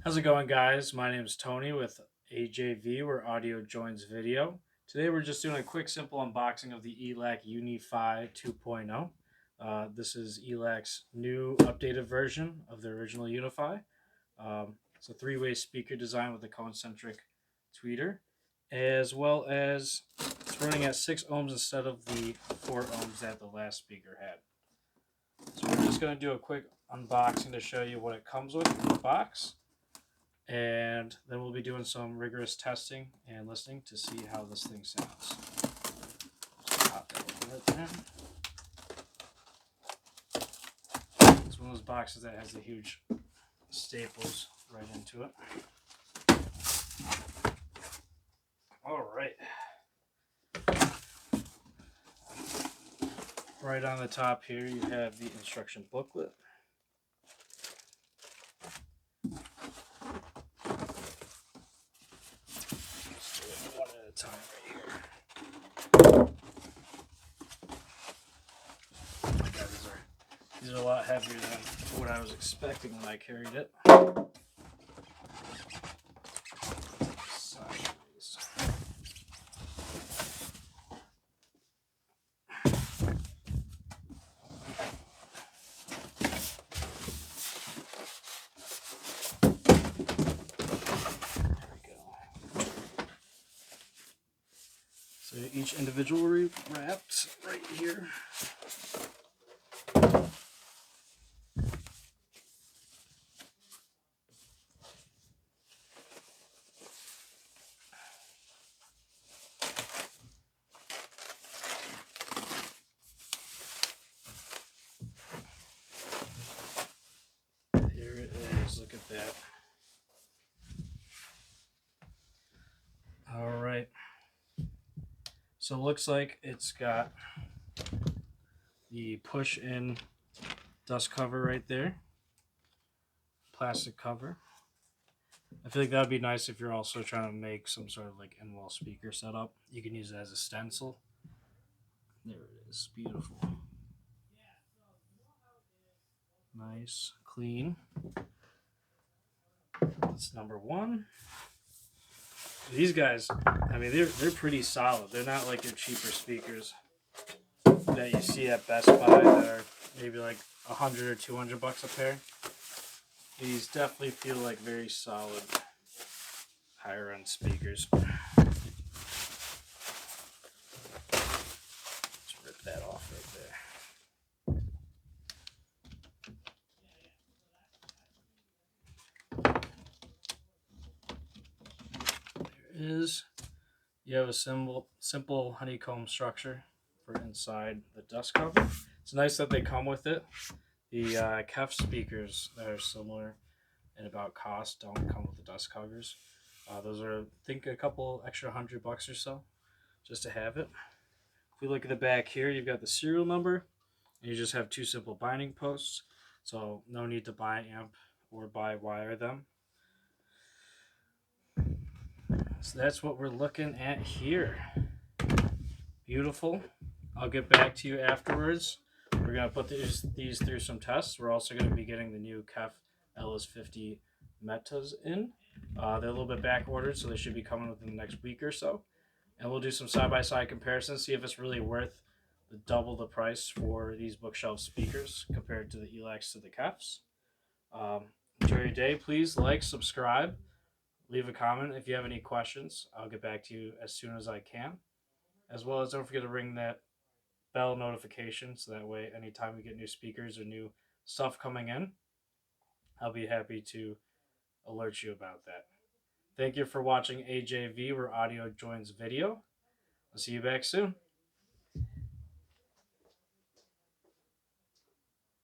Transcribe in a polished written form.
How's it going, guys? My name is Tony with AJV, where audio joins video. Today, we're just doing a quick, simple unboxing of the Elac Uni-Fi 2.0. This is Elac's new, updated version of the original Uni-Fi. It's a three-way speaker design with a concentric tweeter, as well as it's running at 6 ohms instead of the 4 ohms that the last speaker had. So we're just going to do a quick unboxing to show you what it comes with in the box. And then we'll be doing some rigorous testing and listening to see how this thing sounds. Just pop that right there. It's one of those boxes that has the huge staples right into it. All right. Right on the top here, you have the instruction booklet. One at a time right here. These are a lot heavier than what I was expecting when I carried it. So each individually wrapped right here. Here it is. Look at that. All right. So it looks like it's got the push-in dust cover right there. Plastic cover. I feel like that would be nice if you're also trying to make some sort of like in-wall speaker setup. You can use it as a stencil. There it is. Beautiful. Nice. Clean. That's number one. These guys, I mean, they're pretty solid. They're not like your cheaper speakers that you see at Best Buy that are maybe like $100 or $200 a pair. These definitely feel like very solid higher end speakers. Let's rip that off right there. There it is. You have a simple honeycomb structure for inside the dust cover. It's nice that they come with it. The KEF speakers that are similar in about cost don't come with the dust covers. Those are, I think, a couple extra $100 or so just to have it. If we look at the back here, you've got the serial number, and you just have two simple binding posts, so no need to buy amp or buy wire them. So that's what we're looking at here. Beautiful. I'll get back to you afterwards. We're going to put these through some tests. We're also going to be getting the new KEF LS50 Metas in. They're a little bit back ordered, so they should be coming within the next week or so. And we'll do some side-by-side comparisons, see if it's really worth double the price for these bookshelf speakers compared to the Elacs to the KEFs. Enjoy your day. Please like, subscribe, leave a comment if you have any questions. I'll get back to you as soon as I can. As well as don't forget to ring that bell notification so that way anytime we get new speakers or new stuff coming in, I'll be happy to alert you about that. Thank you for watching AJV, where audio joins video. I'll see you back soon.